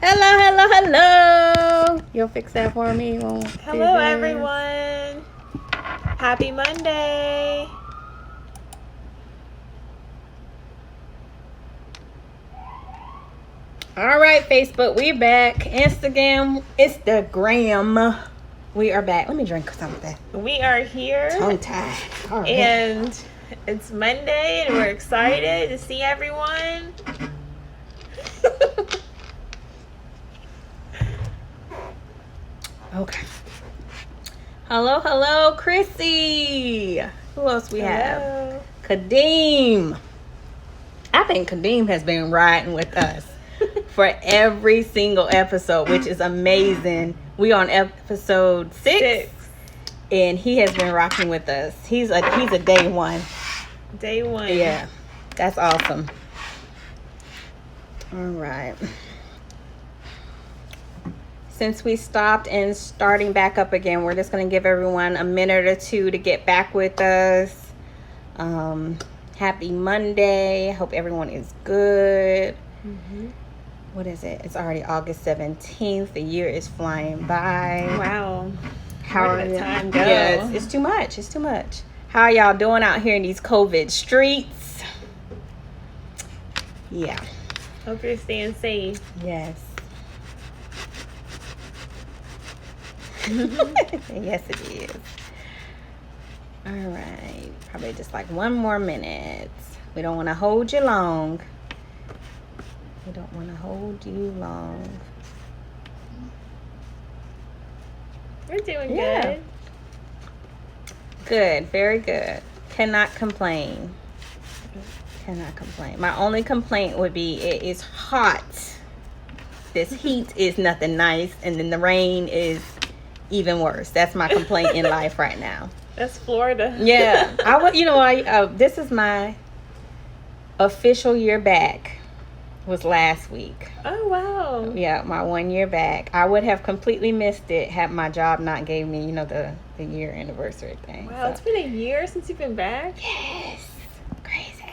Hello. You'll fix that for me? Hello, everyone. Happy Monday. All right, Facebook, we're back. Instagram, we are back. Let me drink something. We are here. Tongue tied. All right. And it's Monday, and we're excited to see everyone. Okay. Hello, Chrissy. Who else we have? Kadeem. I think Kadeem has been riding with us for every single episode, which is amazing. We on episode 6. And he has been rocking with us. He's a day one. Day one. Yeah. That's awesome. All right. Since we stopped and starting back up again, we're just going to give everyone a minute or two to get back with us. Happy Monday. Hope everyone is good. Mm-hmm. What is it? It's already August 17th. The year is flying by. Wow. How Where did the time go? Yeah, it's too much. It's too much. How are y'all doing out here in these COVID streets? Yeah. Hope you're staying safe. Yes. Yes, it is. All right. Probably just like one more minute. We don't want to hold you long. We don't want to hold you long. We're doing good. Good. Very good. Cannot complain. My only complaint would be it is hot. This heat is nothing nice. And then the rain is even worse. That's my complaint in life right now. That's Florida. Yeah. This is my official year back. Was last week. Oh, wow. Yeah, my 1 year back. I would have completely missed it had my job not gave me, the year anniversary thing. Wow, so. It's been a year since you've been back? Yes. Crazy.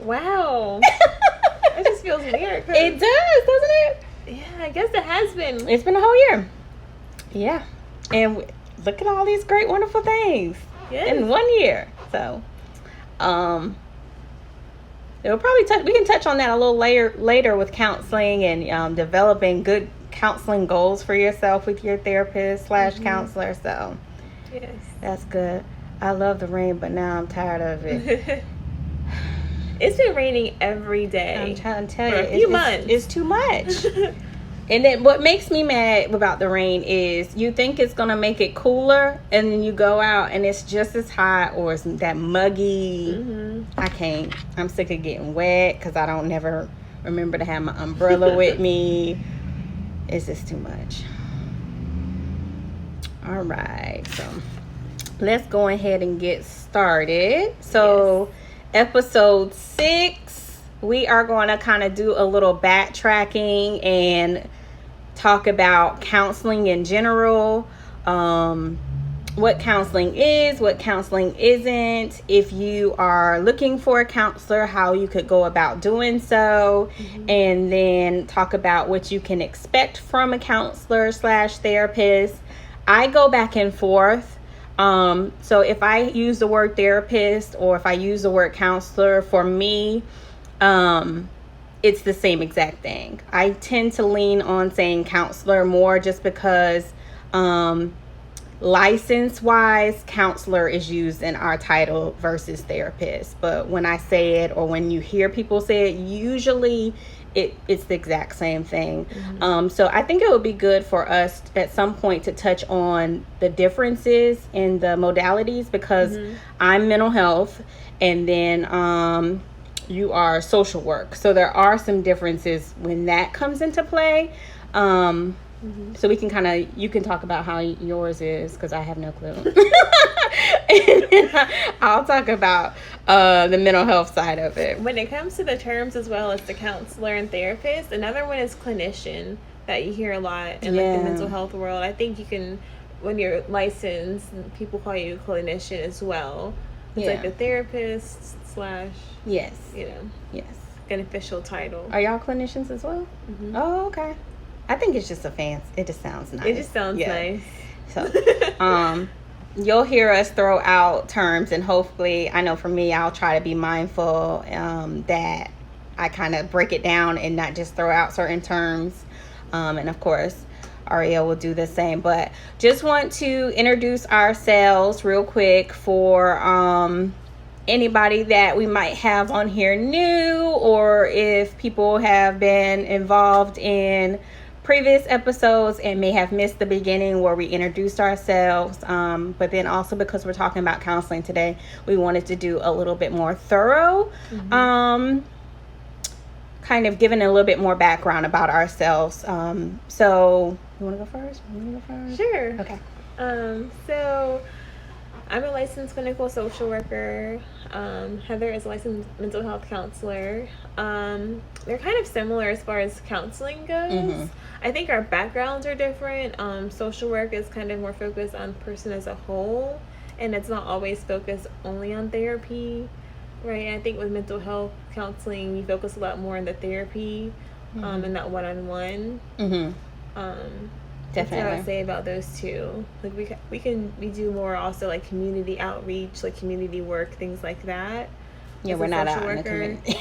Wow. It just feels weird. It does, doesn't it? Yeah, I guess it has been. It's been a whole year. Yeah. And look at all these great, wonderful things in 1 year. So, it'll probably we can touch on that a little later with counseling and developing good counseling goals for yourself with your therapist / counselor. So, yes, that's good. I love the rain, but now I'm tired of it. It's been raining every day. I'm trying to tell you, a few months. It's too much. And then what makes me mad about the rain is you think it's going to make it cooler, and then you go out and it's just as hot, or it's that muggy. Mm-hmm. I can't. I'm sick of getting wet because I don't never remember to have my umbrella with me. It's just too much. All right. So let's go ahead and get started. So episode 6, we are going to kind of do a little backtracking and talk about counseling in general, what counseling is, what counseling isn't, if you are looking for a counselor, how you could go about doing so, and then talk about what you can expect from a counselor / therapist. I go back and forth. So if I use the word therapist or if I use the word counselor, for me, it's the same exact thing. I tend to lean on saying counselor more just because license-wise, counselor is used in our title versus therapist. But when I say it or when you hear people say it, usually it's the exact same thing. So I think it would be good for us at some point to touch on the differences in the modalities, because I'm mental health and then you are social work. So there are some differences when that comes into play. So we can you can talk about how yours is, because I have no clue. And then I'll talk about the mental health side of it. When it comes to the terms as well as the counselor and therapist, another one is clinician that you hear a lot in like the mental health world. I think you can, when you're licensed, people call you a clinician as well. It's like a therapist / yes, an official title. Are y'all clinicians as well? Oh, okay. I think it's just it just sounds nice. It just sounds nice. So, you'll hear us throw out terms, and hopefully, I know for me, I'll try to be mindful that I kind of break it down and not just throw out certain terms. And of course, Ariel will do the same. But just want to introduce ourselves real quick for anybody that we might have on here new, or if people have been involved in previous episodes and may have missed the beginning where we introduced ourselves, but then also because we're talking about counseling today, we wanted to do a little bit more thorough, kind of giving a little bit more background about ourselves. So you want to go first? Sure. Okay. So I'm a licensed clinical social worker. Heather is a licensed mental health counselor. They're kind of similar as far as counseling goes. I think our backgrounds are different. Social work is kind of more focused on person as a whole, and it's not always focused only on therapy, right? And I think with mental health counseling, we focus a lot more on the therapy and that one-on-one. Definitely. That's what I would say about those two. Like we do more also like community outreach, like community work, things like that. Yeah, we're not out in the community.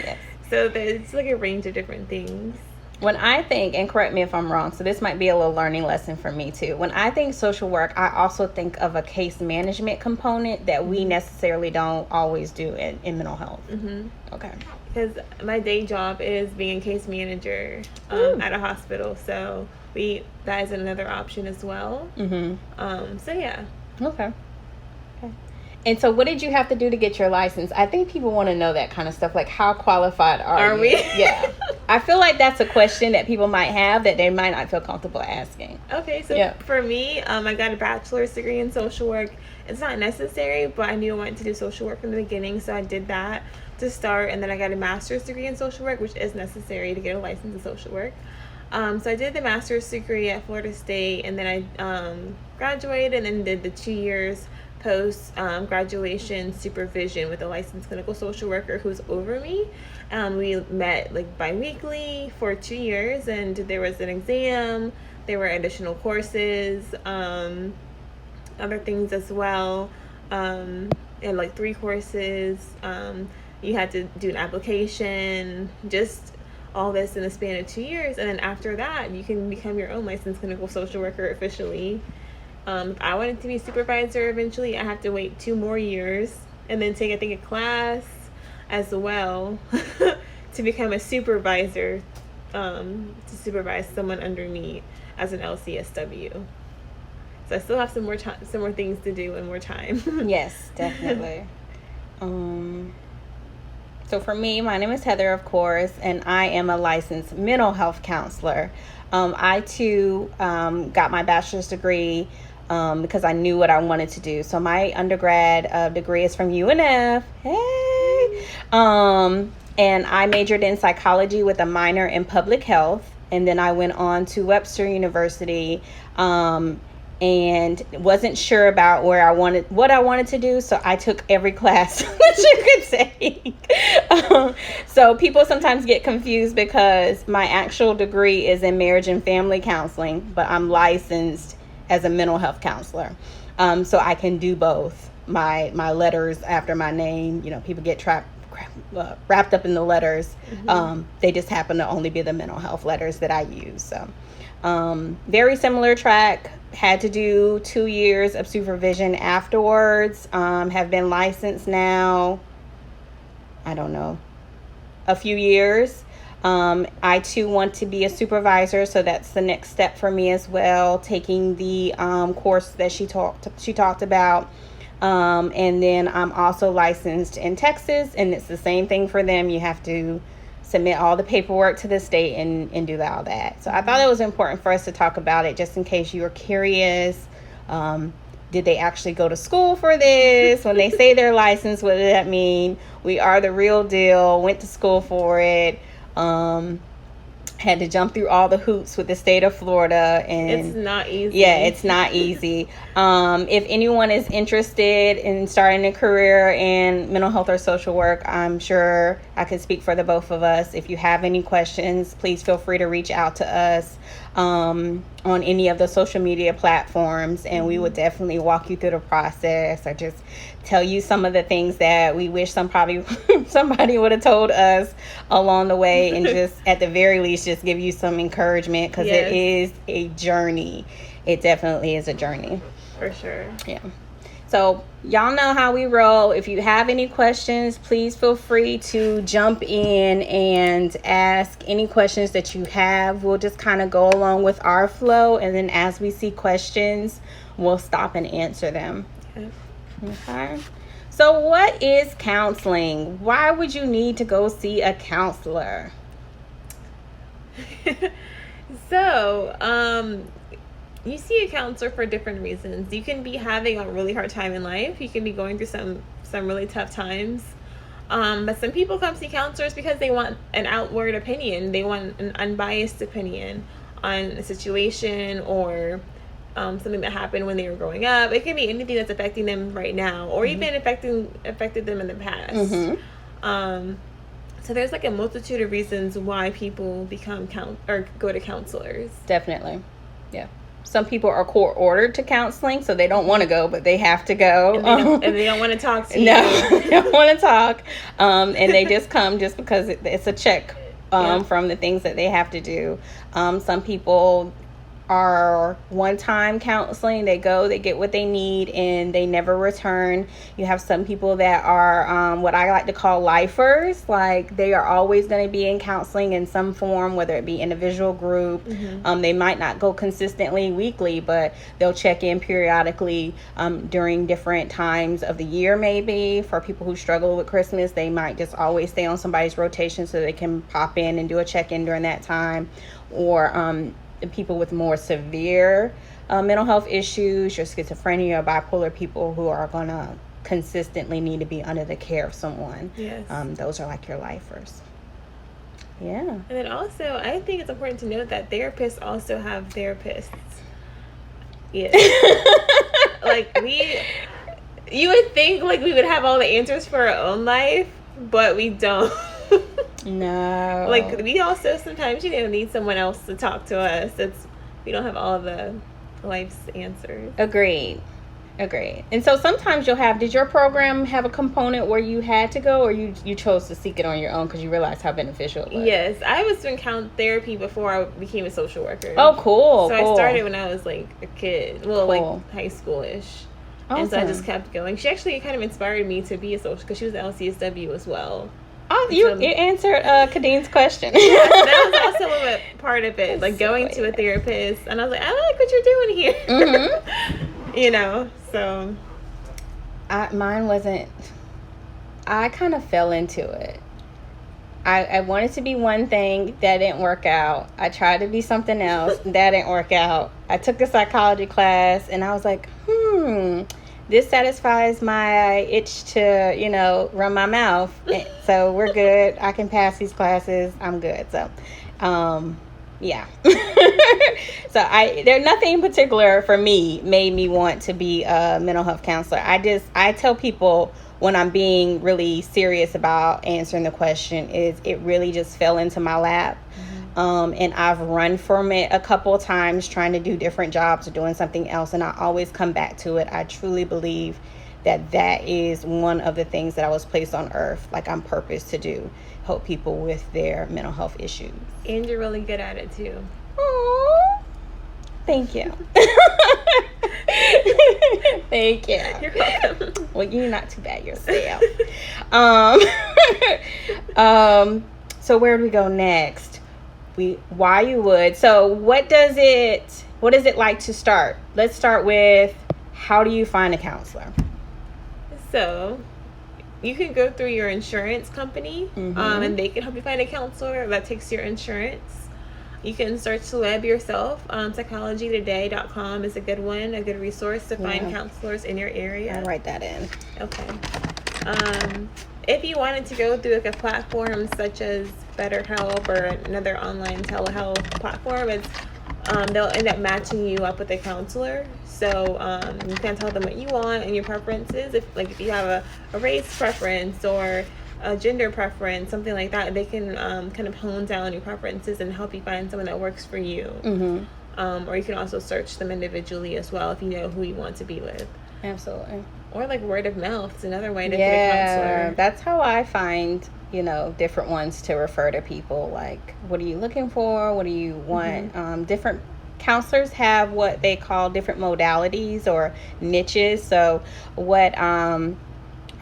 Yes. So it's like a range of different things. When I think, and correct me if I'm wrong, so this might be a little learning lesson for me too. When I think social work, I also think of a case management component that we necessarily don't always do in mental health. Okay. Because my day job is being a case manager at a hospital, so that is another option as well. So yeah. Okay. And so what did you have to do to get your license? I think people want to know that kind of stuff, like how qualified are you? We? Yeah. I feel like that's a question that people might have that they might not feel comfortable asking. Okay, so for me, I got a bachelor's degree in social work. It's not necessary, but I knew I wanted to do social work from the beginning, so I did that to start. And then I got a master's degree in social work, which is necessary to get a license in social work. So I did the master's degree at Florida State, and then I graduated and then did the 2 years post graduation supervision with a licensed clinical social worker who's over me. We met like bi-weekly for 2 years, and there was an exam, there were additional courses, other things as well, and like 3 courses. You had to do an application, just all this in the span of 2 years, and then after that you can become your own licensed clinical social worker officially. If I wanted to be a supervisor eventually, I have to wait 2 more years and then take, I think, a class as well to become a supervisor, to supervise someone under me as an LCSW. So I still have some more things to do and more time. Yes, definitely. So for me, my name is Heather, of course, and I am a licensed mental health counselor. I too got my bachelor's degree because I knew what I wanted to do. So my undergrad degree is from UNF. Hey! And I majored in psychology with a minor in public health. And then I went on to Webster University and wasn't sure about what I wanted to do. So I took every class that you could take. So people sometimes get confused because my actual degree is in marriage and family counseling, but I'm licensed as a mental health counselor. So I can do both. My letters after my name, people get wrapped up in the letters. They just happen to only be the mental health letters that I use. So very similar track. Had to do 2 years of supervision afterwards. Have been licensed now, I don't know, a few years. I too want to be a supervisor, so that's the next step for me as well, taking the course that she talked about. And then I'm also licensed in Texas, and it's the same thing for them. You have to submit all the paperwork to the state and do all that. So I thought it was important for us to talk about it, just in case you were curious. Did they actually go to school for this? When they say they're licensed, what does that mean? We are the real deal, went to school for it. Had to jump through all the hoops with the state of Florida, and it's not easy. Yeah, it's not easy. If anyone is interested in starting a career in mental health or social work, I'm sure I could speak for the both of us. If you have any questions, please feel free to reach out to us on any of the social media platforms, and we would definitely walk you through the process, or just tell you some of the things that we wish somebody would have told us along the way, and just at the very least just give you some encouragement, because it is a journey. It definitely is a journey, for sure. Yeah. So y'all know how we roll. If you have any questions, please feel free to jump in and ask any questions that you have. We'll just kind of go along with our flow, and then as we see questions, we'll stop and answer them. Okay. So what is counseling? Why would you need to go see a counselor? So, you see a counselor for different reasons. You can be having a really hard time in life. You can be going through some really tough times. But some people come see counselors because they want an outward opinion. They want an unbiased opinion on a situation, or something that happened when they were growing up. It can be anything that's affecting them right now, or even affected them in the past. So there's like a multitude of reasons why people become go to counselors. Definitely. Yeah. Some people are court ordered to counseling, so they don't want to go, but they have to go. And they don't want to talk to you. No, they don't want to talk. And they just come just because it's a check from the things that they have to do. Some people are one-time counseling. They go, they get what they need, and they never return. You have some people that are what I like to call lifers. Like, they are always going to be in counseling in some form, whether it be individual, group. They might not go consistently weekly, but they'll check in periodically during different times of the year. Maybe for people who struggle with Christmas, they might just always stay on somebody's rotation so they can pop in and do a check-in during that time. Or people with more severe mental health issues, your schizophrenia or bipolar people who are going to consistently need to be under the care of someone. Yes. Those are like your lifers. Yeah. And then also, I think it's important to note that therapists also have therapists. Yeah. Like, you would think like we would have all the answers for our own life, but we don't. No. Like, we also sometimes, need someone else to talk to us. We don't have all the life's answers. Agreed. And so sometimes did your program have a component where you had to go, or you chose to seek it on your own because you realized how beneficial it was? Yes, I was doing therapy before I became a social worker. Oh, cool. So I started when I was like a kid, like high schoolish. Awesome. And so I just kept going. She actually kind of inspired me to be a social, because she was at LCSW as well. Oh, you answered Kadine's question. Yes, that was also a part of it, like going to a therapist, and I was like, I like what you're doing here. So mine wasn't. I kind of fell into it. I wanted to be one thing, that didn't work out. I tried to be something else, that didn't work out. I took a psychology class, and I was like, this satisfies my itch to, run my mouth. So we're good. I can pass these classes. I'm good. So, yeah. So there's nothing in particular for me made me want to be a mental health counselor. I tell people when I'm being really serious about answering the question, it really just fell into my lap. And I've run from it a couple of times trying to do different jobs or doing something else, and I always come back to it. I truly believe that is one of the things that I was placed on earth, like I'm purposed to do, help people with their mental health issues. And you're really good at it too. Aww. Thank you. Thank you. You're welcome. Well, you're not too bad yourself. So where do we go next? Why you would. So what is it like to start? Let's start with, how do you find a counselor? So you can go through your insurance company, and they can help you find a counselor that takes your insurance. You can search the web yourself. Psychologytoday.com is a good one, a good resource to find counselors in your area. I'll write that in. Okay. if you wanted to go through like a platform such as BetterHelp or another online telehealth platform, it's they'll end up matching you up with a counselor. So you can tell them what you want and your preferences. If you have a race preference or a gender preference, something like that, they can kind of hone down your preferences and help you find someone that works for you. Mm-hmm. Or you can also search them individually as well if you know who you want to be with. Absolutely. Or like word of mouth is another way to get a counselor. That's how I find, different ones to refer to people. Like, what are you looking for? What do you want? Mm-hmm. Different counselors have what they call different modalities or niches. So what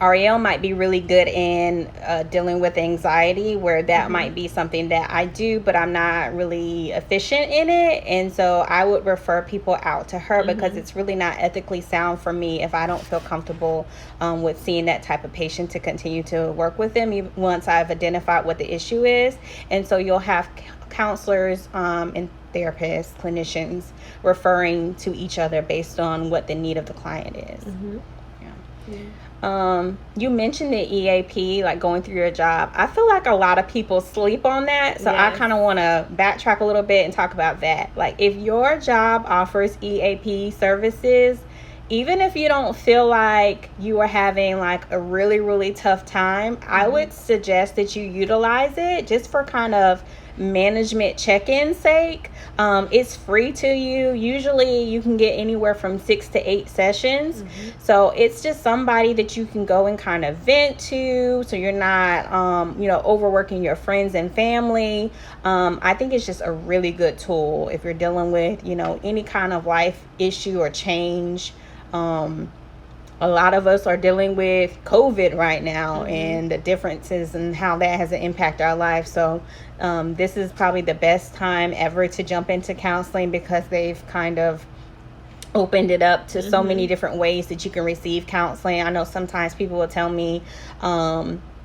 Ariel might be really good in dealing with anxiety, where that mm-hmm. might be something that I do, but I'm not really efficient in it. And so I would refer people out to her mm-hmm. because it's really not ethically sound for me if I don't feel comfortable with seeing that type of patient to continue to work with them once I've identified what the issue is. And so you'll have counselors and therapists, clinicians referring to each other based on what the need of the client is. Mm-hmm. Yeah. You mentioned the EAP, like going through your job. I feel like a lot of people sleep on that. So yes. I kind of want to backtrack a little bit and talk about that. Like, if your job offers EAP services, even if you don't feel like you are having like a really, really tough time, mm-hmm. I would suggest that you utilize it just for kind of management check-in sake. It's free to you. Usually you can get anywhere from 6 to 8 sessions. Mm-hmm. So it's just somebody that you can go and kind of vent to, so you're not overworking your friends and family. I think it's just a really good tool if you're dealing with any kind of life issue or change. A lot of us are dealing with COVID right now, mm-hmm. and the differences and how that has an impact our life. So this is probably the best time ever to jump into counseling, because they've kind of opened it up to mm-hmm. so many different ways that you can receive counseling. I know sometimes people will tell me,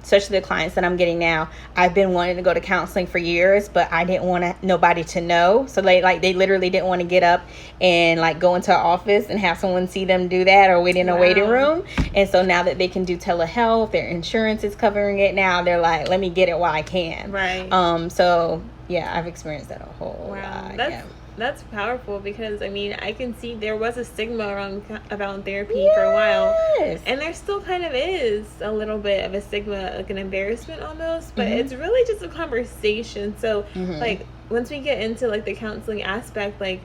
especially the clients that I'm getting now, I've been wanting to go to counseling for years, but I didn't want nobody to know. So they literally didn't want to get up and like go into an office and have someone see them do that, or wait in a waiting room. And so now that they can do telehealth, their insurance is covering it now, they're like, let me get it while I can. Right. So yeah, I've experienced that a whole lot. That's powerful, because I can see there was a stigma around therapy for a while, and there still kind of is a little bit of a stigma, like an embarrassment almost, but mm-hmm. it's really just a conversation. So mm-hmm. like once we get into like the counseling aspect, like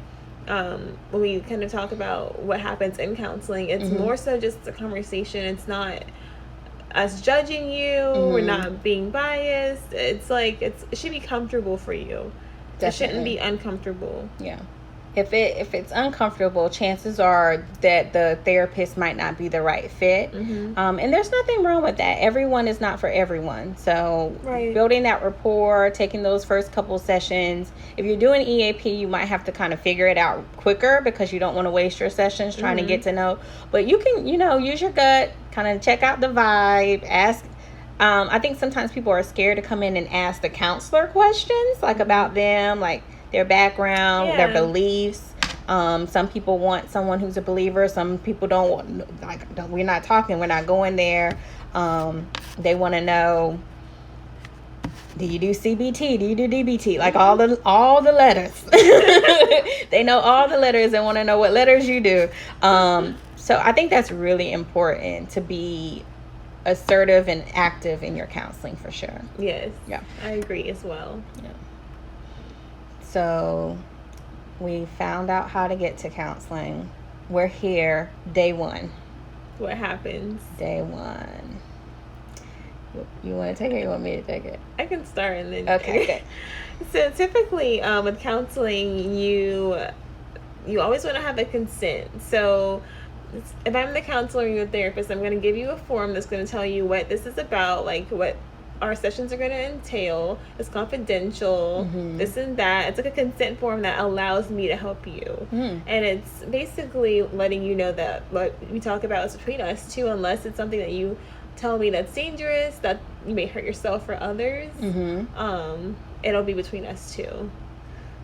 when we kind of talk about what happens in counseling, it's mm-hmm. more so just a conversation. It's not us judging you. Mm-hmm. We're not being biased. It's like it should be comfortable for you. Definitely. It shouldn't be uncomfortable. Yeah. If it's uncomfortable, chances are that the therapist might not be the right fit. Mm-hmm. And there's nothing wrong with that. Everyone is not for everyone. So building that rapport, taking those first couple sessions. If you're doing EAP, you might have to kind of figure it out quicker, because you don't want to waste your sessions trying mm-hmm. to get to know. But you can, use your gut, kind of check out the vibe, ask. I think sometimes people are scared to come in and ask the counselor questions, like about them, like their background, their beliefs. Some people want someone who's a believer. Some people don't want, like, we're not talking, we're not going there. They want to know, do you do CBT? Do you do DBT? Like all the letters. They know all the letters and want to know what letters you do. So I think that's really important, to be assertive and active in your counseling, for sure. Yes. Yeah. I agree as well. Yeah. So we found out how to get to counseling. We're here, day one. What happens? Day one. You want to take it, or you want me to take it? I can start and then. Okay. So typically with counseling, you always want to have a consent. So if I'm the counselor and you're a therapist, I'm going to give you a form that's going to tell you what this is about, like what our sessions are going to entail. It's confidential, mm-hmm. this and that. It's like a consent form that allows me to help you. Mm. And it's basically letting you know that what we talk about is between us two, unless it's something that you tell me that's dangerous, that you may hurt yourself or others. Mm-hmm. It'll be between us two.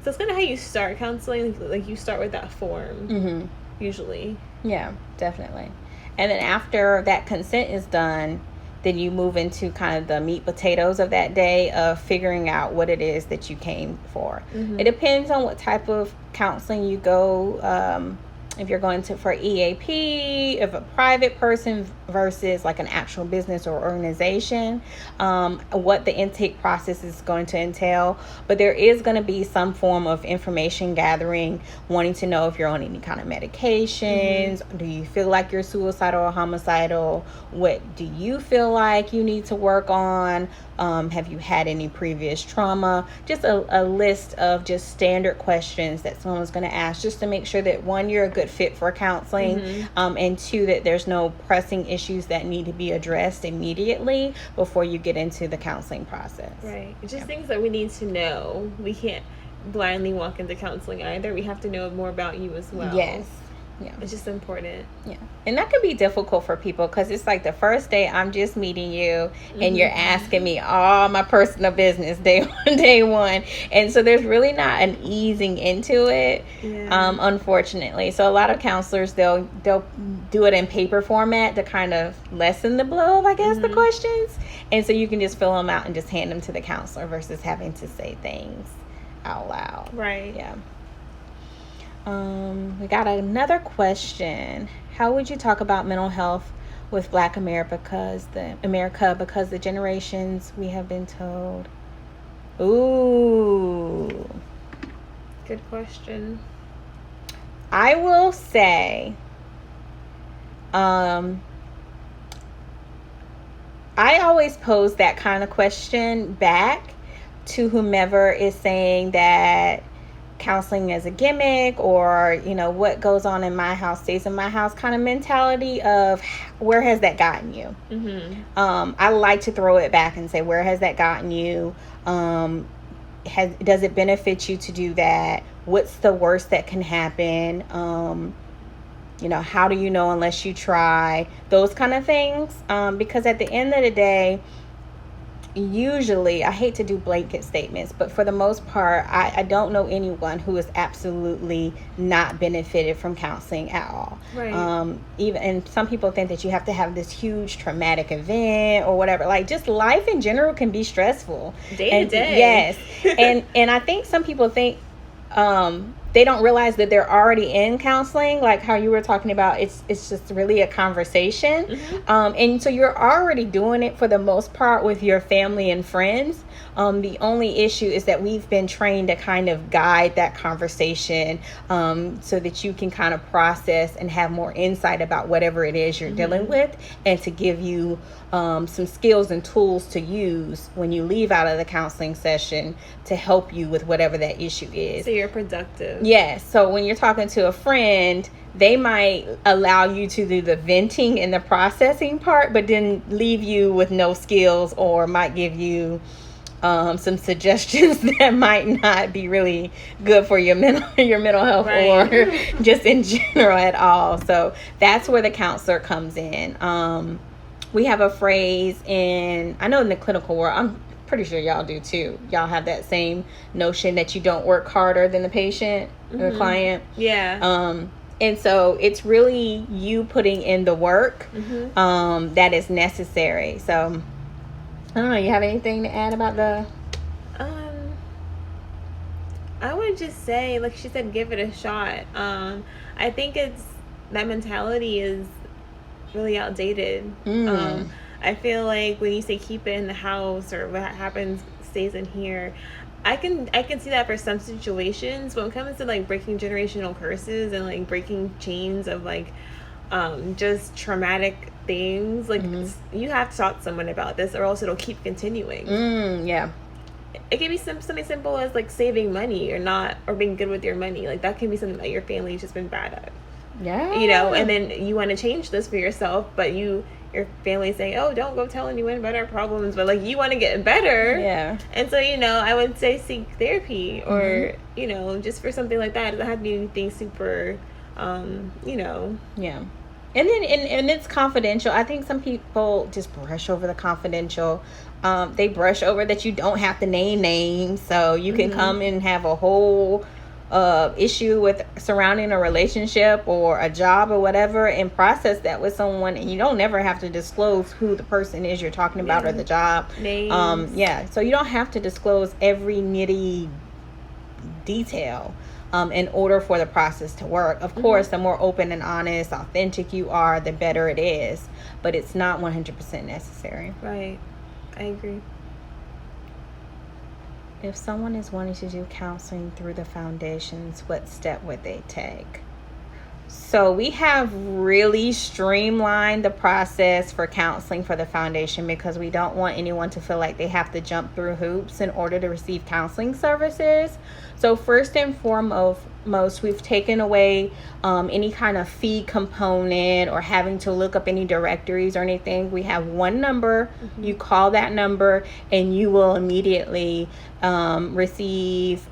So it's kind of how you start counseling. Like you start with that form, mm-hmm. usually. Yeah, definitely. And then after that consent is done, then you move into kind of the meat potatoes of that day of figuring out what it is that you came for. It depends on what type of counseling you go. If you're going for EAP, if a private person versus like an actual business or organization, what the intake process is going to entail. But there is going to be some form of information gathering, wanting to know if you're on any kind of medications. Do you feel like you're suicidal or homicidal? What do you feel like you need to work on? Have you had any previous trauma? Just a list of just standard questions that someone's going to ask, just to make sure that, one, you're a good fit for counseling, and two, that there's no pressing issues that need to be addressed immediately before you get into the counseling process. Right. Just things that we need to know. We can't blindly walk into counseling either. We have to know more about you as well. Yes. Yeah. It's just important. Yeah. And that can be difficult for people, because it's like the first day I'm just meeting you and you're asking me all my personal business day one. And so there's really not an easing into it, unfortunately. So a lot of counselors, they'll do it in paper format to kind of lessen the blow of, I guess, the questions. And so you can just fill them out and just hand them to the counselor versus having to say things out loud. Right. Yeah. We got another question. How would you talk about mental health with Black America because the generations we have been told? Ooh. Good question. I will say, I always pose that kind of question back to whomever is saying that counseling as a gimmick, or what goes on in my house stays in my house kind of mentality of where has that gotten you. I like to throw it back and say, where has that gotten you? Does it benefit you to do that? What's the worst that can happen? How do you know unless you try? Those kind of things, because at the end of the day, usually, I hate to do blanket statements, but for the most part, I don't know anyone who has absolutely not benefited from counseling at all. Right. And some people think that you have to have this huge traumatic event or whatever. Like, just life in general can be stressful. Day to day. Yes. and I think some people think they don't realize that they're already in counseling, like how you were talking about. It's just really a conversation. And so you're already doing it for the most part with your family and friends. The only issue is that we've been trained to kind of guide that conversation, so that you can kind of process and have more insight about whatever it is you're dealing with, and to give you some skills and tools to use when you leave out of the counseling session to help you with whatever that issue is. So you're productive. Yes. So when you're talking to a friend, they might allow you to do the venting and the processing part, but then leave you with no skills, or might give you some suggestions that might not be really good for your mental health, right, or just in general at all. So that's where the counselor comes in. We have a phrase I know in the clinical world, I'm pretty sure y'all do too. Y'all have that same notion that you don't work harder than the patient or the client. Yeah. And so it's really you putting in the work that is necessary. So I don't know, you have anything to add about the... I would just say, like she said, give it a shot. I think that mentality is really outdated. I feel like when you say keep it in the house, or what happens stays in here, I can see that for some situations. When it comes to like breaking generational curses and like breaking chains of like just traumatic things, like you have to talk to someone about this, or else it'll keep continuing. Yeah. It can be something simple as like saving money, or being good with your money. Like that can be something that your family's just been bad at. Yeah. And then you want to change this for yourself, but your family's saying, oh, don't go tell anyone about our problems, but like you want to get better. Yeah. And so, I would say seek therapy, or, just for something like that. It doesn't have to be anything super, Yeah. And then, and it's confidential. I think some people just brush over the confidential. They brush over that you don't have to name names, so you can come and have a whole issue with surrounding a relationship or a job or whatever, and process that with someone, and you don't never have to disclose who the person is you're talking about or the job. Names. So you don't have to disclose every nitty detail in order for the process to work. Of course, the more open and honest, authentic you are, the better it is, but it's not 100% necessary. Right. I agree. If someone is wanting to do counseling through the foundations, what step would they take? So we have really streamlined the process for counseling for the foundation, because we don't want anyone to feel like they have to jump through hoops in order to receive counseling services. So first and foremost, we've taken away any kind of fee component or having to look up any directories or anything. We have one number. You call that number and you will immediately receive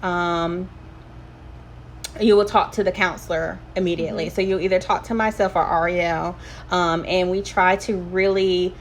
you will talk to the counselor immediately. So you'll either talk to myself or Ariel, and we try to really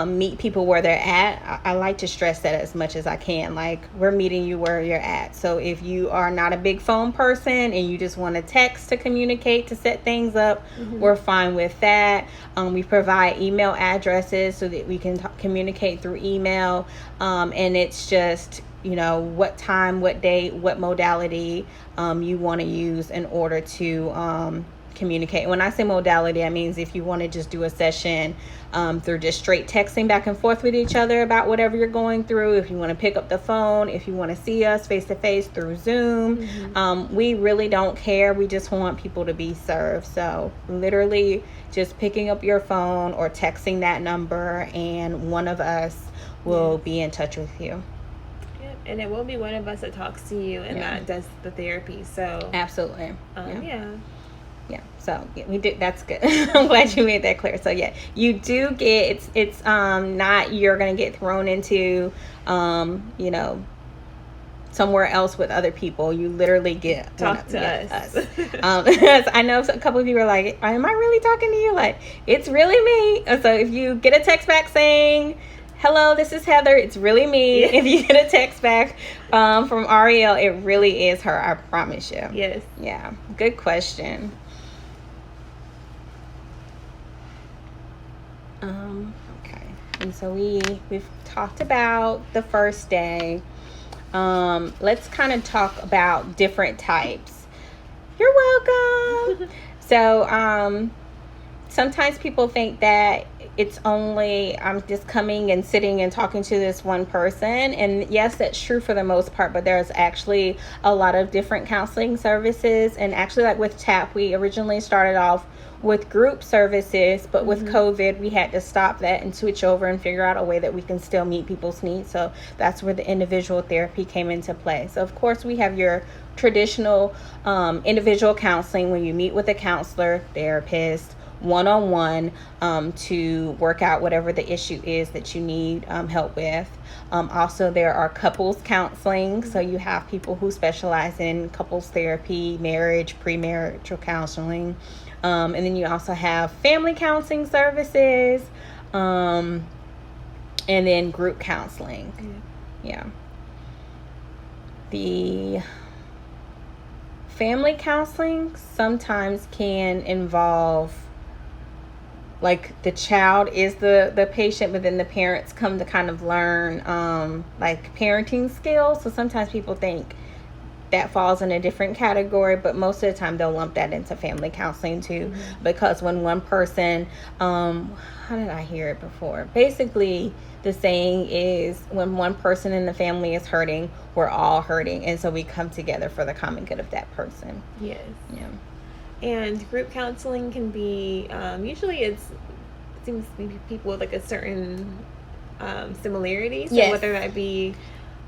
meet people where they're at. I like to stress that as much as I can. Like, we're meeting you where you're at. So if you are not a big phone person and you just want to text to communicate, to set things up, we're fine with that. We provide email addresses so that we can communicate through email, and it's just, what time, what date, what modality you want to use in order to communicate. When I say modality, I means if you want to just do a session through just straight texting back and forth with each other about whatever you're going through, if you want to pick up the phone, if you want to see us face to face through Zoom, we really don't care. We just want people to be served. So literally just picking up your phone or texting that number, and one of us will be in touch with you. And it will be one of us that talks to you and that does the therapy. So absolutely. So we did. That's good. I'm glad you made that clear. So you do get it's not you're gonna get thrown into somewhere else with other people. You literally get talk to us. I know a couple of you are like, am I really talking to you? Like, it's really me. So if you get a text back saying, hello, this is Heather, it's really me. If you get a text back from Ariel, it really is her. I promise you. Yes. Yeah. Good question. Okay. And so we've talked about the first day. Let's kind of talk about different types. You're welcome. So sometimes people think that it's only I'm just coming and sitting and talking to this one person, and yes, that's true for the most part, but there's actually a lot of different counseling services. And actually, like with TAP, we originally started off with group services, but with COVID, we had to stop that and switch over and figure out a way that we can still meet people's needs. So that's where the individual therapy came into play. So of course, we have your traditional individual counseling, when you meet with a counselor, therapist, one-on-one to work out whatever the issue is that you need help with. Also, there are couples counseling. So you have people who specialize in couples therapy, marriage, premarital counseling. And then you also have family counseling services, and then group counseling. Yeah. The family counseling sometimes can involve, like, the child is the patient, but then the parents come to kind of learn like parenting skills. So sometimes people think that falls in a different category, but most of the time they'll lump that into family counseling too, because when one person, how did I hear it before? Basically, the saying is, when one person in the family is hurting, we're all hurting, and so we come together for the common good of that person. Yes. Yeah. And group counseling can be, usually it seems to be people with like a certain similarity. So whether that be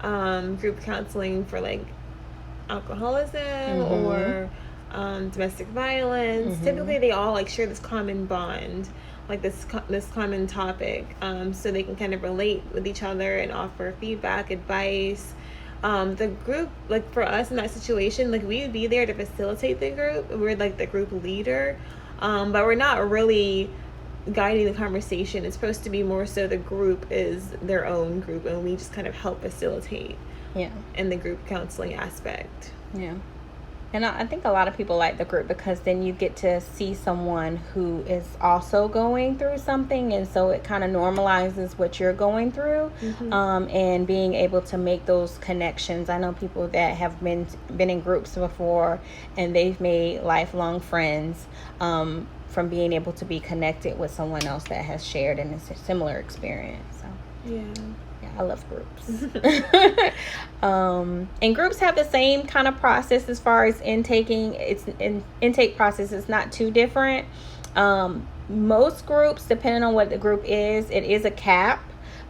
group counseling for like alcoholism or domestic violence, typically they all like share this common bond, like this common topic, so they can kind of relate with each other and offer feedback, advice. The group, like for us in that situation, like we would be there to facilitate the group. We're like the group leader, but we're not really guiding the conversation. It's supposed to be more so the group is their own group, and we just kind of help facilitate in the group counseling aspect. And I think a lot of people like the group because then you get to see someone who is also going through something, and so it kind of normalizes what you're going through, and being able to make those connections. I know people that have been in groups before, and they've made lifelong friends from being able to be connected with someone else that has shared in a similar experience. So yeah. I love groups. And groups have the same kind of process as far as intaking. Intake process is not too different. Most groups, depending on what the group is, it is a cap.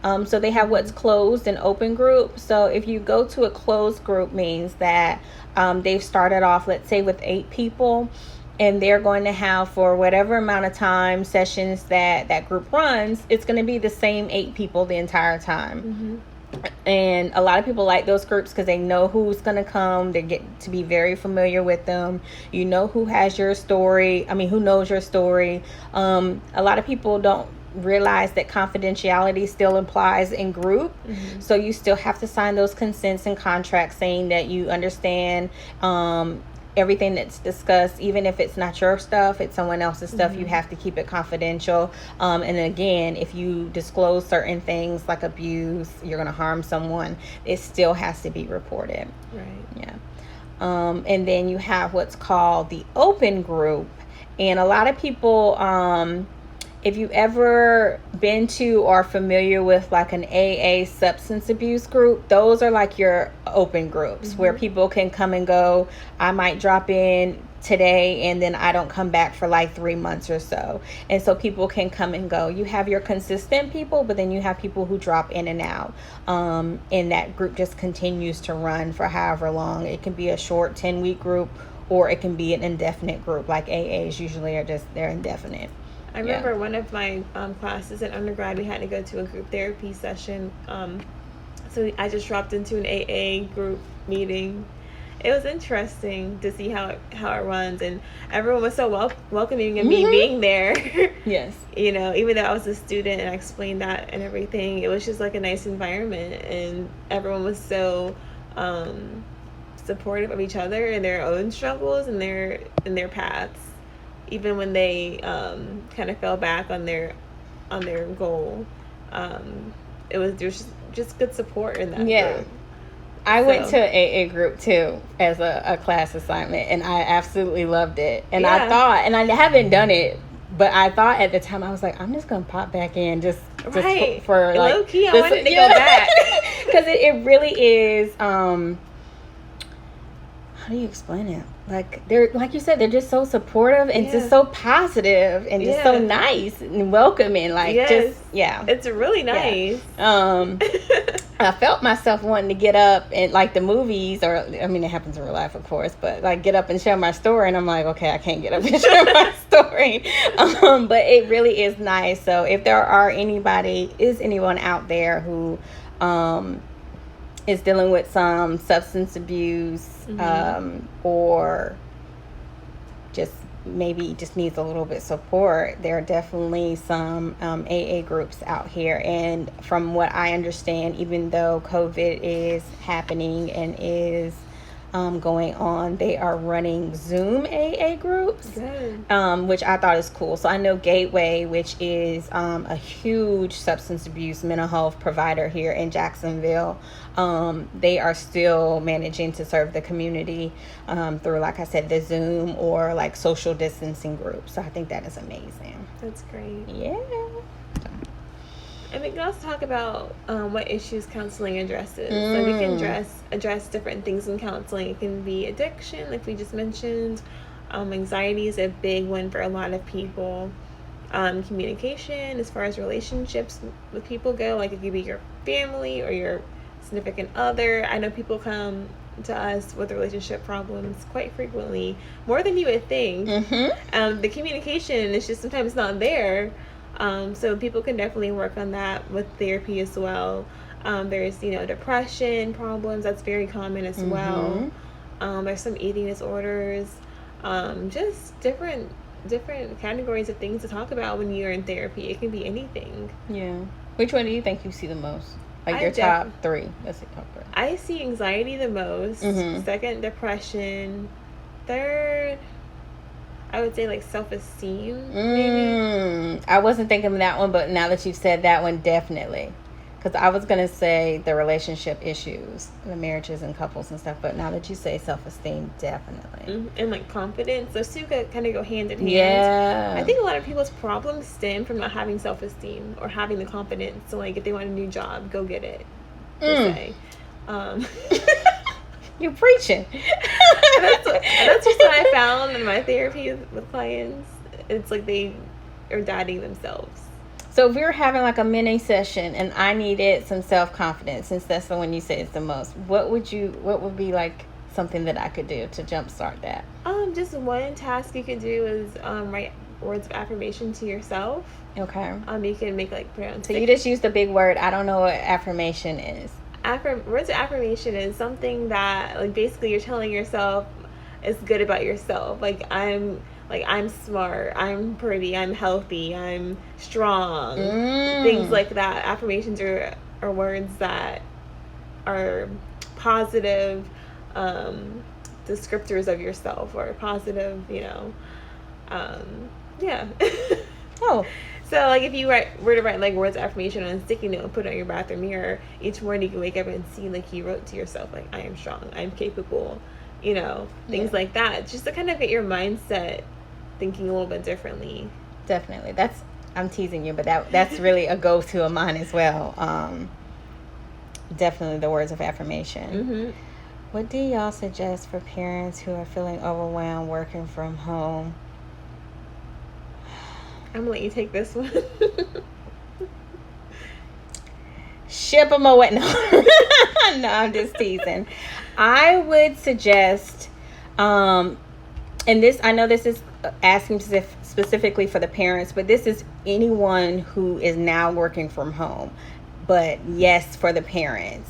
So they have what's closed and open group. So if you go to a closed group, means that they've started off, let's say, with 8 people. And they're going to have, for whatever amount of time sessions that group runs, it's going to be the same 8 people the entire time. And a lot of people like those groups because they know who's going to come. They get to be very familiar with them. You know who has your story. Who knows your story. A lot of people don't realize that confidentiality still applies in group. So you still have to sign those consents and contracts saying that you understand everything that's discussed, even if it's not your stuff, it's someone else's stuff. You have to keep it confidential. And again, if you disclose certain things like abuse, you're going to harm someone, it still has to be reported. Right. And then you have what's called the open group. And a lot of people, if you've ever been to or familiar with like an AA substance abuse group, those are like your open groups where people can come and go. I might drop in today and then I don't come back for like 3 months or so. And so people can come and go. You have your consistent people, but then you have people who drop in and out. And that group just continues to run for however long. It can be a short 10-week group, or it can be an indefinite group. Like AAs usually they're indefinite. I remember one of my classes in undergrad, we had to go to a group therapy session. So I just dropped into an AA group meeting. It was interesting to see how it runs, and everyone was so welcoming of me being there. Yes. Even though I was a student and I explained that and everything, it was just like a nice environment, and everyone was so supportive of each other and their own struggles and their paths. Even when they kind of fell back on their goal, it was just good support in that group. I went to AA group too as a class assignment, and I absolutely loved it. And I thought, and I haven't done it, but I thought at the time, I was like, I'm just gonna pop back in just for like low key. I wanted to go back because it really is. How do you explain it? Like they're, like you said, they're just so supportive and just so positive and just so nice and welcoming. Like it's really nice. I felt myself wanting to get up and like the movies, or it happens in real life, of course, but like get up and share my story, and I'm like, okay, I can't get up and share my story. But it really is nice. So if there are anyone out there who is dealing with some substance abuse, or just maybe just needs a little bit support, there are definitely some AA groups out here. And from what I understand, even though COVID is happening and is going on, they are running Zoom AA groups, which I thought is cool. So I know Gateway, which is a huge substance abuse mental health provider here in Jacksonville, they are still managing to serve the community through, like I said, the Zoom or like social distancing groups. So I think that is amazing. That's great. Yeah. And we can also talk about what issues counseling addresses. So we can address different things in counseling. It can be addiction, like we just mentioned. Anxiety is a big one for a lot of people. Communication, as far as relationships with people go, like it could be your family or your significant other. I know people come to us with relationship problems quite frequently, more than you would think. The communication is just sometimes not there. So people can definitely work on that with therapy as well. There's, depression problems. That's very common as well. There's some eating disorders. Just different categories of things to talk about when you're in therapy. It can be anything. Yeah. Which one do you think you see the most? Like your top 3. Let's say top 3. I see anxiety the most. Second, depression. third, I would say like self-esteem, maybe. I wasn't thinking of that one, but now that you've said that one, definitely. Because I was going to say the relationship issues, the marriages and couples and stuff, but now that you say self-esteem, definitely. And like confidence, those two kind of go hand in hand. Yeah. I think a lot of people's problems stem from not having self-esteem or having the confidence. So like if they want a new job, go get it, per se. You're preaching. That's just what I found in my therapy with clients. It's like they are doubting themselves. So if we were having like a mini session and I needed some self-confidence, since that's the one you say is the most, what would be like something that I could do to jumpstart that? Just one task you could do is write words of affirmation to yourself. Okay. You can make like put on. So you just used a big word. I don't know what affirmation is. Words of affirmation is something that like basically you're telling yourself is good about yourself. I'm smart, I'm pretty, I'm healthy, I'm strong. Things like that. Affirmations are words that are positive descriptors of yourself, or positive, yeah. Oh. So, like, if you were to write, like, words of affirmation on a sticky note and put it on your bathroom mirror, each morning you can wake up and see, like, you wrote to yourself, like, I am strong, I am capable, things like that. Just to kind of get your mindset thinking a little bit differently. Definitely. I'm teasing you, but that's really a go-to of mine as well. Definitely the words of affirmation. Mm-hmm. What do y'all suggest for parents who are feeling overwhelmed working from home? I'm gonna let you take this one. Ship them away. No, no, I'm just teasing. I would suggest, and this, I know this is asking specifically for the parents, but this is anyone who is now working from home. But yes, for the parents,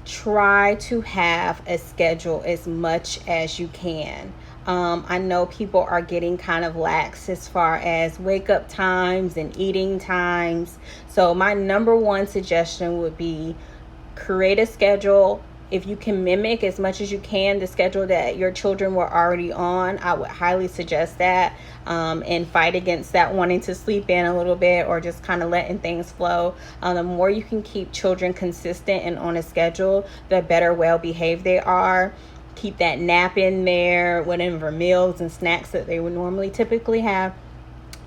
try to have a schedule as much as you can. I know people are getting kind of lax as far as wake up times and eating times. So my number one suggestion would be create a schedule. If you can mimic as much as you can the schedule that your children were already on, I would highly suggest that, and fight against that wanting to sleep in a little bit or just kind of letting things flow. The more you can keep children consistent and on a schedule, the better well behaved they are. Keep that nap in there, whatever meals and snacks that they would normally typically have.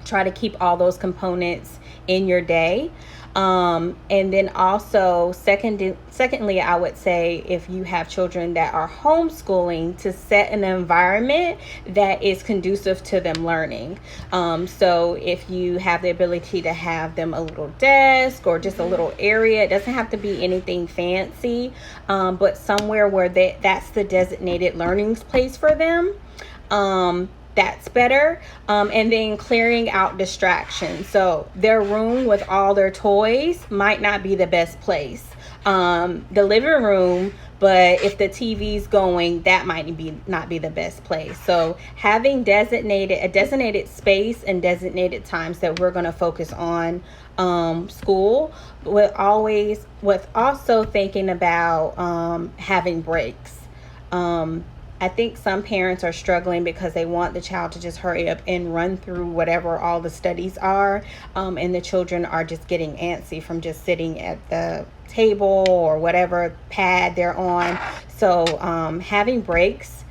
Try to keep all those components in your day. And then also, secondly, I would say if you have children that are homeschooling, to set an environment that is conducive to them learning. So if you have the ability to have them a little desk or just a little area, it doesn't have to be anything fancy, but somewhere where that's the designated learning place for them. That's better. And then clearing out distractions. So their room with all their toys might not be the best place. The living room, but if the TV's going, that might not be the best place. So having a designated space and designated times that we're going to focus on school, with also thinking about having breaks. I think some parents are struggling because they want the child to just hurry up and run through whatever all the studies are, and the children are just getting antsy from just sitting at the table or whatever pad they're on. So having breaks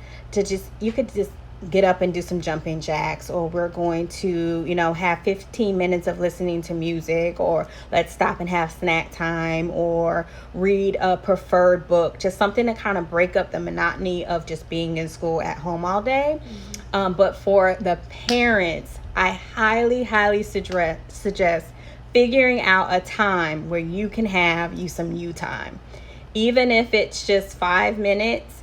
you could just get up and do some jumping jacks, or we're going to have 15 minutes of listening to music, or let's stop and have snack time, or read a preferred book, just something to kind of break up the monotony of just being in school at home all day. But for the parents, I highly suggest figuring out a time where you can have some you time, even if it's just 5 minutes.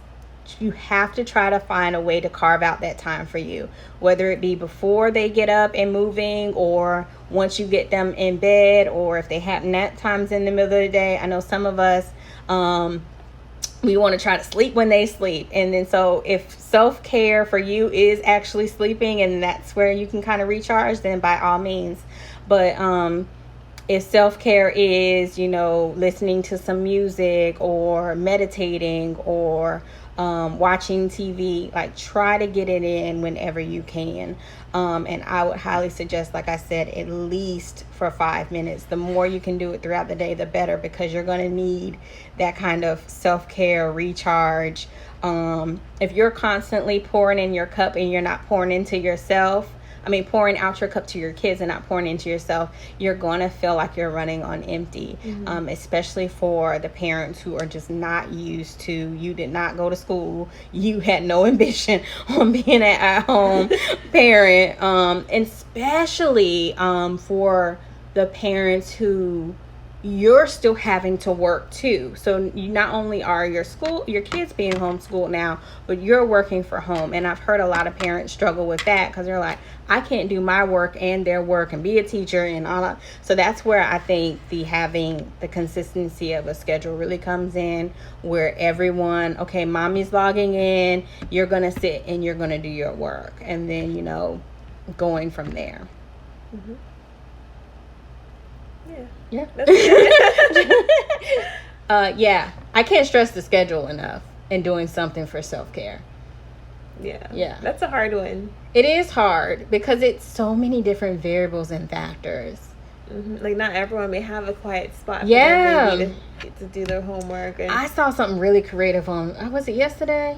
You have to try to find a way to carve out that time for you, whether it be before they get up and moving, or once you get them in bed, or if they have nap times in the middle of the day. I know some of us, we want to try to sleep when they sleep. And then so if self-care for you is actually sleeping and that's where you can kind of recharge, then by all means. But if self-care is, listening to some music or meditating or watching TV, like try to get it in whenever you can. And I would highly suggest, like I said, at least for 5 minutes. The more you can do it throughout the day, the better, because you're going to need that kind of self-care recharge. If you're constantly pouring in your cup and you're not pouring into yourself, pouring out your cup to your kids and not pouring into yourself, you're going to feel like you're running on empty, especially for the parents who are just not used to, you did not go to school, you had no ambition on being an at-home parent, and especially for the parents who you're still having to work too. So you not only are your kids being homeschooled now, but you're working for home. And I've heard a lot of parents struggle with that because they're like, I can't do my work and their work and be a teacher and all that. So that's where I think having the consistency of a schedule really comes in, where everyone, okay, mommy's logging in, you're going to sit and you're going to do your work. And then, going from there. Mm-hmm. Yeah. Yeah. I can't stress the schedule enough and doing something for self-care. Yeah. That's a hard one. It is hard because it's so many different variables and factors. Mm-hmm. Like not everyone may have a quiet spot for yeah. their baby to get to do their homework. And I saw something really creative on, was it yesterday?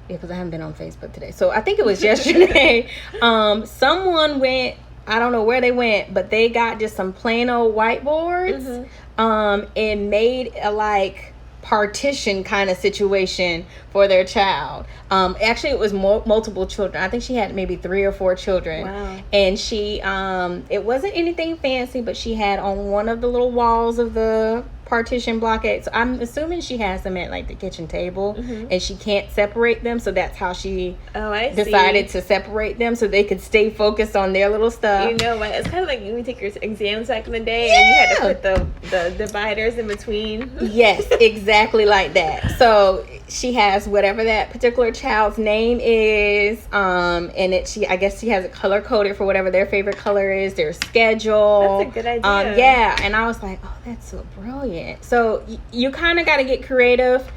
Yeah, because I haven't been on Facebook today. So I think it was yesterday. Someone went, I don't know where they went, but they got just some plain old whiteboards, and made a partition kind of situation for their child. Actually, it was multiple children. I think she had maybe 3 or 4 children. Wow. And she, it wasn't anything fancy, but she had on one of the little walls of the partition blockade. So I'm assuming she has them at the kitchen table, and she can't separate them. So that's how she decided to separate them so they could stay focused on their little stuff. You know what? It's kind of like when you take your exams back in the day and you had to put the dividers in between. Yes, exactly like that. So she has whatever that particular child's name is, and I guess she has it color coded for whatever their favorite color is, their schedule. That's a good idea. Yeah, and I was like, oh, that's so brilliant. So you kind of got to get creative.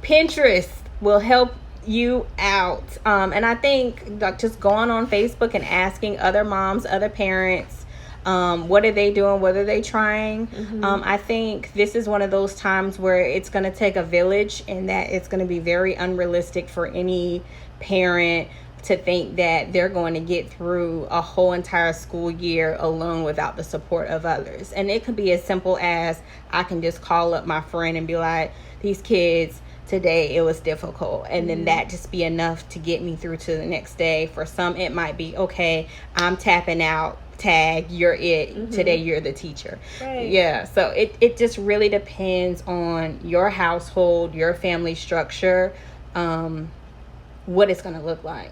Pinterest will help you out, and I think just going on Facebook and asking other moms, other parents, what are they doing, what are they trying. I think this is one of those times where it's going to take a village, and that it's going to be very unrealistic for any parent to think that they're going to get through a whole entire school year alone without the support of others. And it could be as simple as I can just call up my friend and be like, these kids today, it was difficult, and then that just be enough to get me through to the next day. For some, it might be, okay, I'm tapping out, tag, you're it, today you're the teacher. Right. Yeah, so it just really depends on your household, your family structure, what it's going to look like.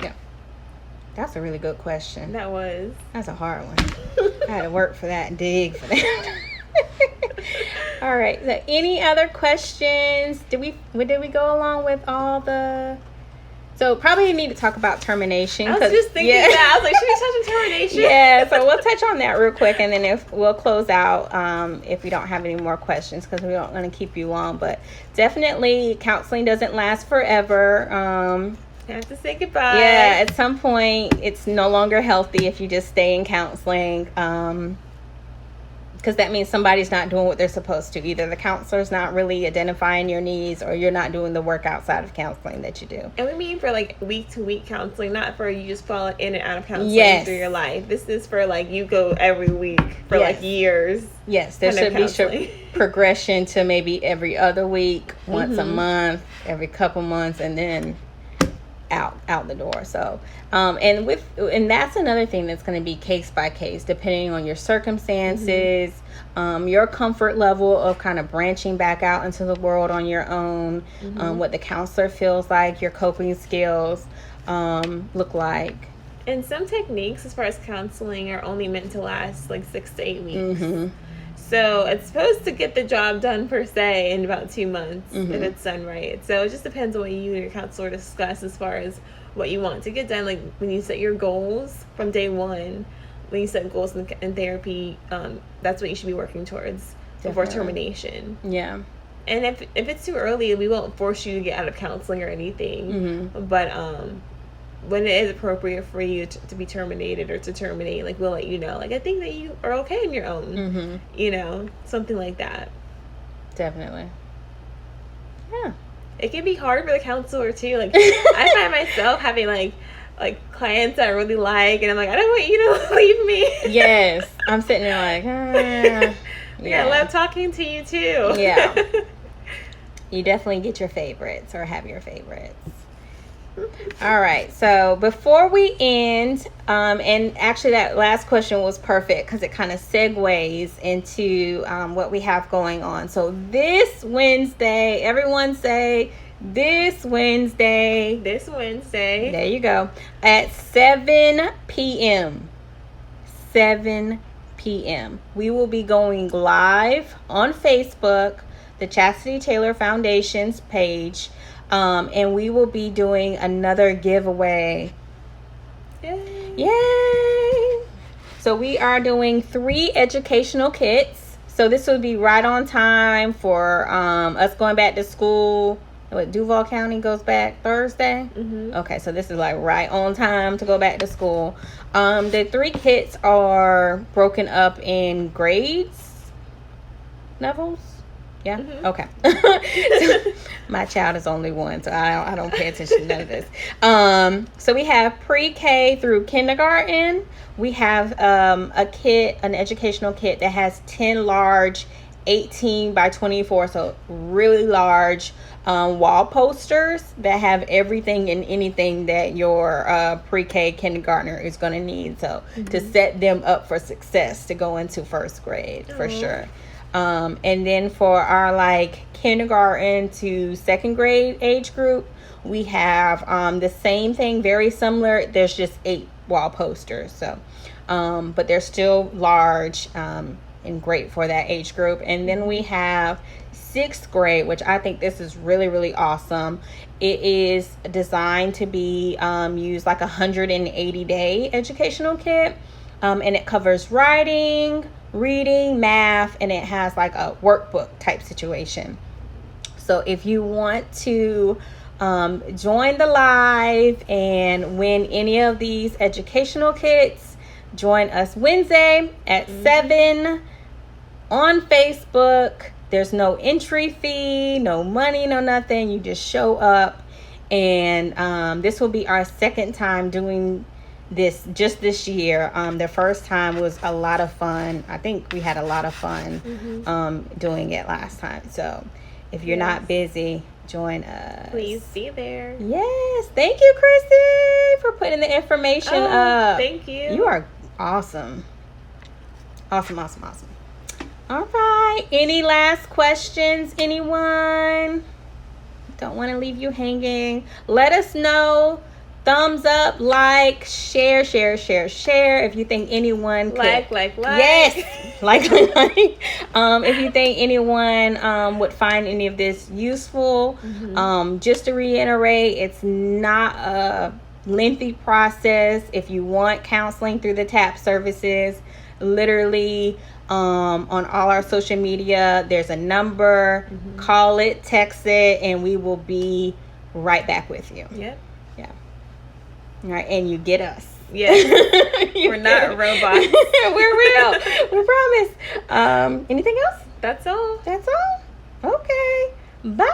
Yeah, that's a really good question. That's a hard one. I had to work for that and dig for that. All right, so any other questions? Did we go along with all the... So probably need to talk about termination. I was just thinking that. I was like, should we touch on termination? Yeah, so we'll touch on that real quick, and then if we'll close out if we don't have any more questions, because we don't want to keep you long. But definitely, counseling doesn't last forever. I have to say goodbye. Yeah, at some point, it's no longer healthy if you just stay in counseling. Because that means somebody's not doing what they're supposed to. Either the counselor's not really identifying your needs, or you're not doing the work outside of counseling that you do. And we mean for week-to-week counseling, not for you just fall in and out of counseling through your life. This is for you go every week for years. Yes, there should be progression to maybe every other week, once a month, every couple months, and then out the door. So and that's another thing that's going to be case by case, depending on your circumstances, your comfort level of kind of branching back out into the world on your own, what the counselor feels like, your coping skills look like. And some techniques as far as counseling are only meant to last 6 to 8 weeks. So it's supposed to get the job done per se in about 2 months if it's done right. So it just depends on what you and your counselor discuss as far as what you want to get done. When you set your goals from day one, when you set goals in therapy, that's what you should be working towards before termination. Yeah. And if it's too early, we won't force you to get out of counseling or anything. But when it is appropriate for you to be terminated or to terminate, like, we'll let you know. Like, I think that you are okay on your own. You know, something like that. Definitely. Yeah. It can be hard for the counselor too. Like, I find myself having like clients that I really like, and I'm like, I don't want you to leave me. Yes. I'm sitting there like, yeah, I love talking to you too. Yeah. You definitely get your favorites or have your favorites. All right. So before we end, and actually that last question was perfect because it kind of segues into what we have going on. So this Wednesday, everyone say this Wednesday. This Wednesday. There you go. At 7 p.m. 7 p.m. We will be going live on Facebook, the Chasity Taylor Foundation's page. And we will be doing another giveaway. Yay! So we are doing 3 educational kits. So this will be right on time for us going back to school. What, Duval County goes back Thursday? Okay, so this is like right on time to go back to school. The 3 kits are broken up in grades, levels. Yeah. Okay. So, my child is only 1, so I don't pay attention to none of this. So we have pre-K through kindergarten. We have an educational kit that has 10 large 18 by 24, so really large wall posters that have everything and anything that your pre-K kindergartner is going to need. So to set them up for success to go into first grade for sure. And then for our like kindergarten to second grade age group, we have the same thing, very similar. There's just 8 wall posters. So, but they're still large and great for that age group. And then we have 6th grade, which I think this is really, really awesome. It is designed to be used like 180-day educational kit. And it covers writing, reading, math, and it has like a workbook type situation. So if you want to join the live and win any of these educational kits, join us Wednesday at 7 on Facebook. There's no entry fee, no money, no nothing. You just show up, and this will be our 2nd time doing this just this year. The first time was a lot of fun. I think we had a lot of fun doing it last time. So if you're not busy, join us. Please be there. Yes. Thank you, Chrissy, for putting the information up. Thank you. You are awesome. Awesome. All right. Any last questions, anyone? Don't want to leave you hanging. Let us know. Thumbs up, like, share. If you think anyone could, like. Yes, like. If you think anyone would find any of this useful, just to reiterate, it's not a lengthy process. If you want counseling through the TAP services, literally on all our social media, there's a number. Call it, text it, and we will be right back with you. Yep. All right, and you get us. Yes. We're not robots. We're real. We promise. Anything else? That's all. Okay. Bye.